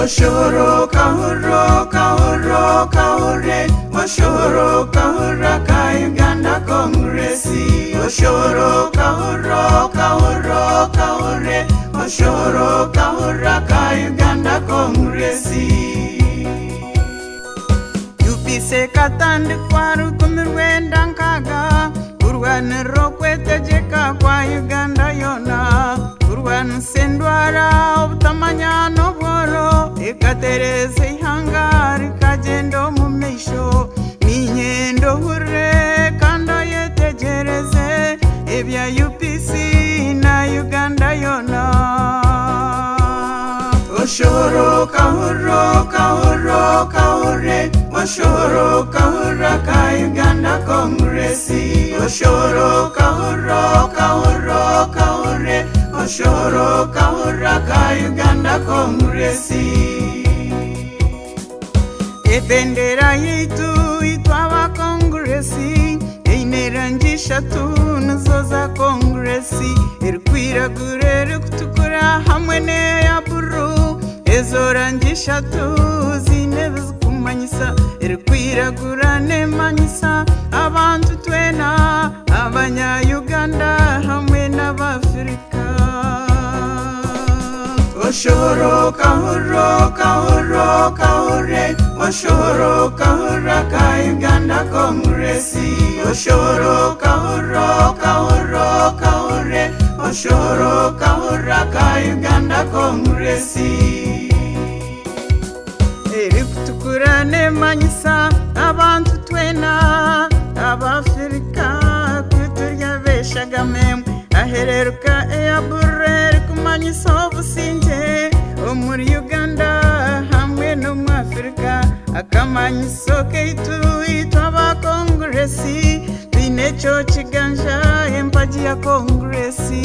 Oshoro kahuro kahuro kahure, Oshoro kahura ka Uganda Kongresi. Oshoro kahuro kahuro kahure, Oshoro kahura ka Uganda Kongresi. UPC katandi kwaru kumirwenda nkaga, urwaniro kwetegeka kwa Uganda yona, urwansendwara obutamanya nobworo, ikatereze ihanga rikagendo mu misho, ninyendo hure kanda yetegereze ebya UPC na Uganda yona. Oshoro kahuro kahuro kahure, Oshoro kahura ka Uganda Kongresi. Oshoro kahuro kahuro kahure, Oshoro kahura ka Uganda Kongresi. Ebendera yitu itwaba Kongresi, einerangisha tunuzo za Kongresi, erikwiragura erikutukura hamwe neya buru, ezorangisha tuzinebe zikumanyisa, erikwiragura nemanyisa abantu twena abanya-Uganda hamwe n'Abafrika. Oshoro kahuro kahuro kahure, Oshoro kahura ka Uganda Kongresi. Oshoro kahuro kahuro kahure, Oshoro kahura ka Uganda Kongresi. Erikutukura nemanyisa abantu twena Abafrika, kuturya beshagame ahereruka eyabure kumanyisa obusinge omuri Uganda hamwe no mu Afrika, akamanyiso keitu itwaba Kongresi, binecho kiganja empaji ya Kongresi.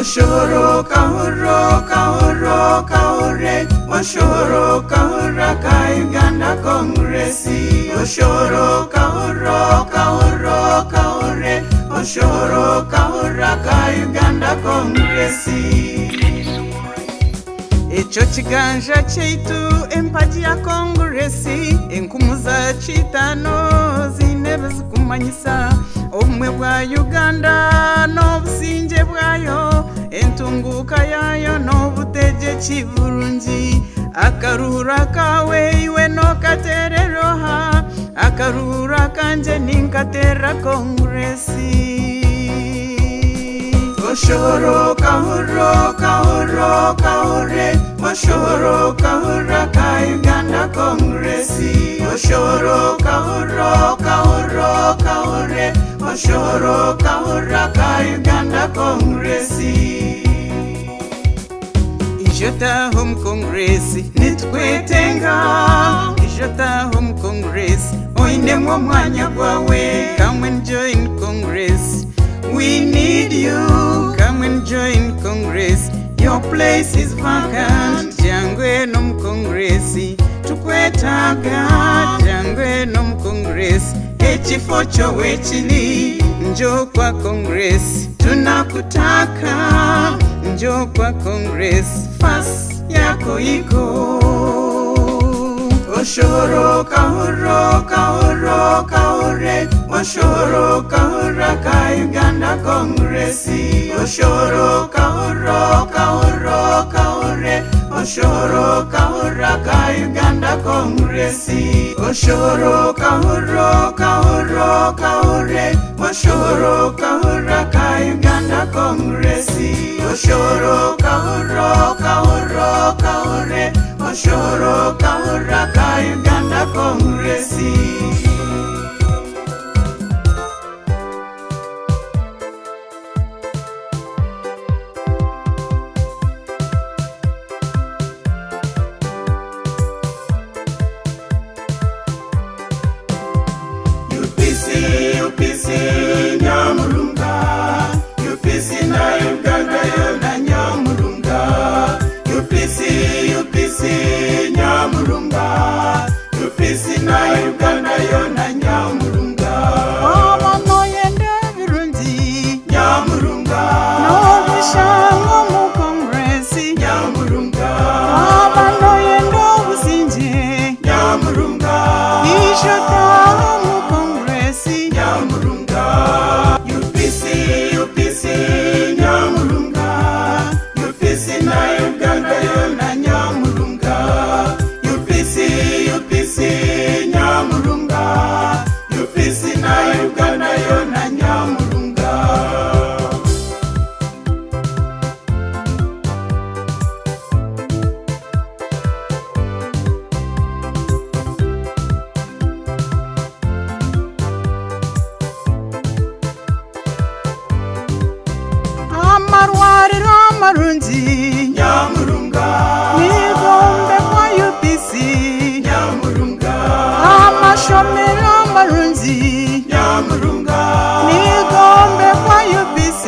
Oshoro kahuro kahuro kahure, Oshoro kahura ka Uganda Kongresi. Oshoro kahuro kahuro kahure, Oshoro kahura ka Uganda Kongresi. Echo kiganja cheitu empaji ya Kongresi, enkumuza chitano zinebe zikumanyisa obumwe bwa Uganda n'obusinge bwayo, entunguka yayo n'obutegeki burungi, akarura kawe iwe nokatereroha, akarura kanje ninkatera Kongresi. Oshoro kahuro kahuro kahure, Oshoro kahura ka Uganda Kongresi. Oshoro kahuro kahuro kahure, Oshoro kahura ka Uganda Kongresi. Ijota home Kongresi nitwetenga, Ijota home Kongresi oine mwa mwanya gwawe. Come and join Congress, we need you. Come and join Congress, your place is vacant. Jangwe nom Kongresi tukwetaga, jangwe nom Kongresi ekifo kyo wekili. Njoo kwa Kongresi tunakutaka, njoo kwa Kongresi fasi yako iko. Oshoro kahuro kahuro kahure, Oshoro kahura ka Uganda Kongresi. Oshoro kahuro kahuro kahure, Oshoro kahura ka Uganda Kongresi. Oshoro kahuro kahuro kahure, Oshoro kahura ka Uganda Kongresi. Oshoro kahuro kahuro kahure, Oshoro kahura ka Uganda Kongresi. UPC Nyamurunga, UPC na Uganda yona Nyamurunga. UPC Nyamurunga, UPC na Uganda yona Nyamurunga. Omono yende birungi Nyamurunga, no bishango mu Kongresi. Nyamurunga, marwariro marunzi Nyamurunga, nigombe kwa UPC Nyamurunga, amashomero marunzi Nyamurunga, nigombe kwa UPC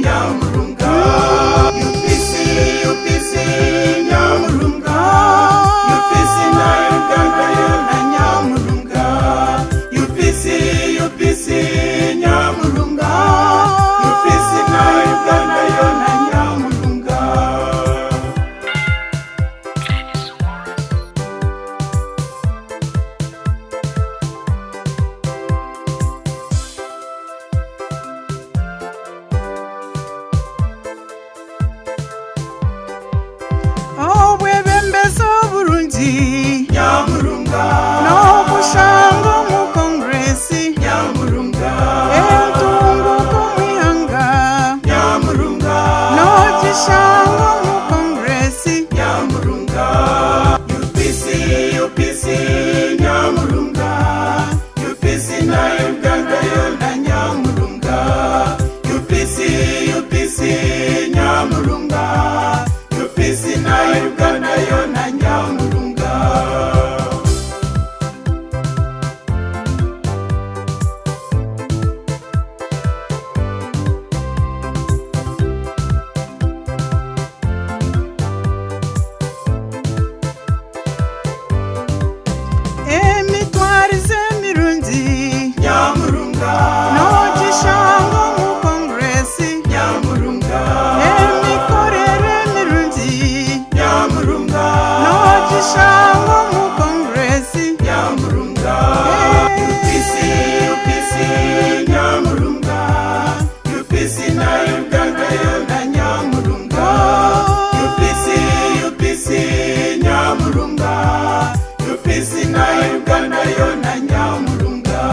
Nyamurunga, UPC, UPC, Nyamurunga, UPC na Uganda yona Nyamurunga, UPC, UPC, Nyamurunga, UPC na Uganda yona Nyamurunga. obwebembezo burungi Nyamurunga, n'obushanga mu kongresi Nyamurunga, entunguko mwihanga Nyamurunga, n'ogishanga mu kongresi Nyamurunga, UPC, UPC, Nyamurunga, UPC na Uganda yona Nyamurunga, UPC, UPC, Nyamurunga, UPC na Uganda yona Nyamurunga. emitwarize mirungi Nyamurunga, n'ogishanga mu kongresi Nyamurunga, emikorere mirungi Nyamurunga, n'ogishanga mu kongresi Nyamurunga, UPC, UPC, Nyamurunga, UPC na Uganda yona Nyamurunga, UPC, UPC, Nyamurunga, UPC na Uganda yona Nyamurunga.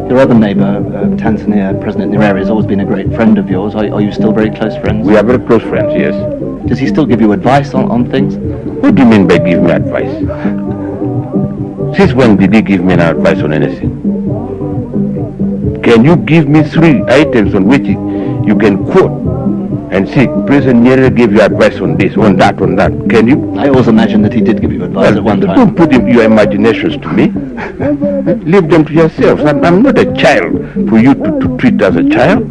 Your other neighbour, Tanzania, President Nyerere, has always been a great friend of yours. Are you still very close friends? We are very close friends, yes. Does he still give you advice on things? What do you mean by give me advice? Since when did he give me an advice on anything? Can you give me 3 items on which you can quote and say, President Nyerere gave you advice on this, on that, on that? Can you? I always imagine that he did give you advice at one time. Don't put your imaginations to me. Leave them to yourselves. I'm not a child for you to treat as a child.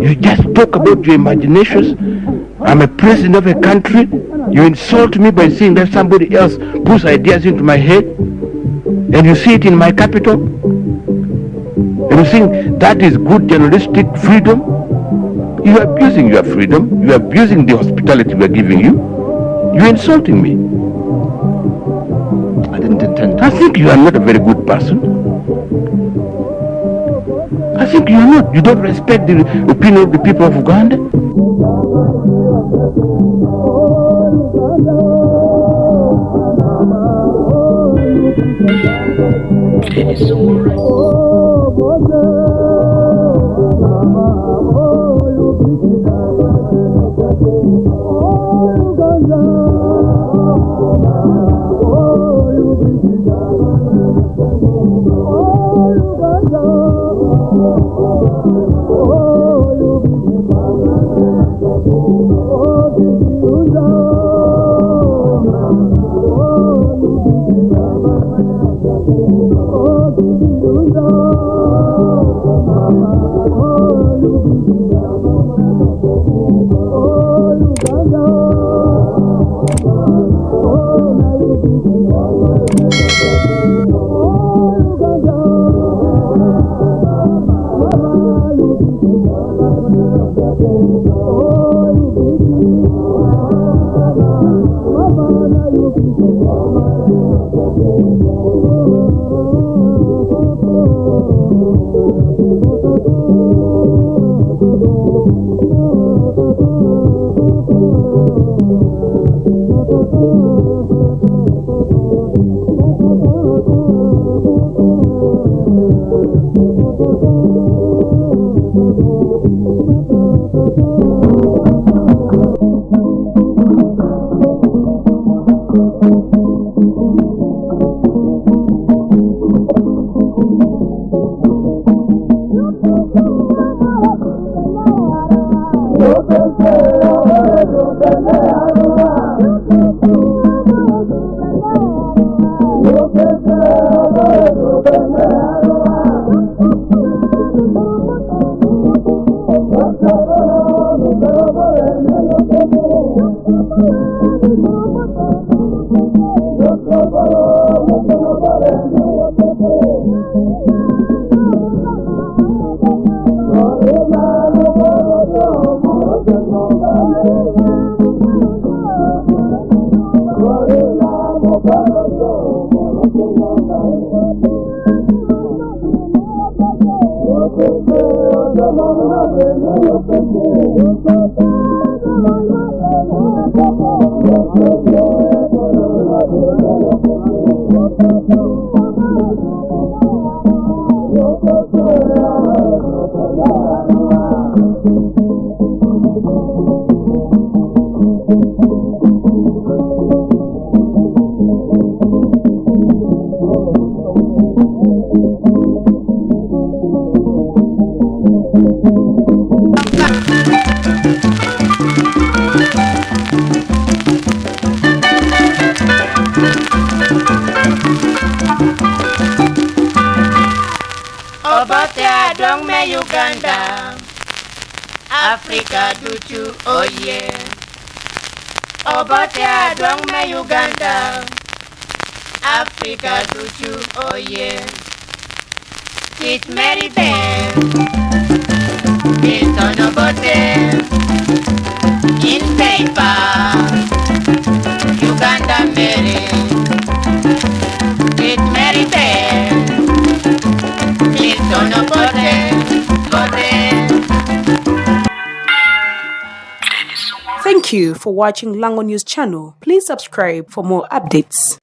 You just talk about your imaginations. I'm a president of a country. You insult me by saying that somebody else puts ideas into my head, and you see it in my capital, and you think that is good journalistic freedom. You are abusing your freedom. You are abusing the hospitality we are giving you. You're insulting me. I didn't intend to. I think you are not a very good person. I think you are not. You don't respect the opinion of the people of Uganda. Uganda, Africa duchu oye. Obote adwang me Uganda, Africa duchu oye. Kit Mary Ben, Milton Obote, in paper, Uganda Mary. Kit Mary Ben, Milton Obote. Thank you for watching Lango News channel. Please subscribe for more updates.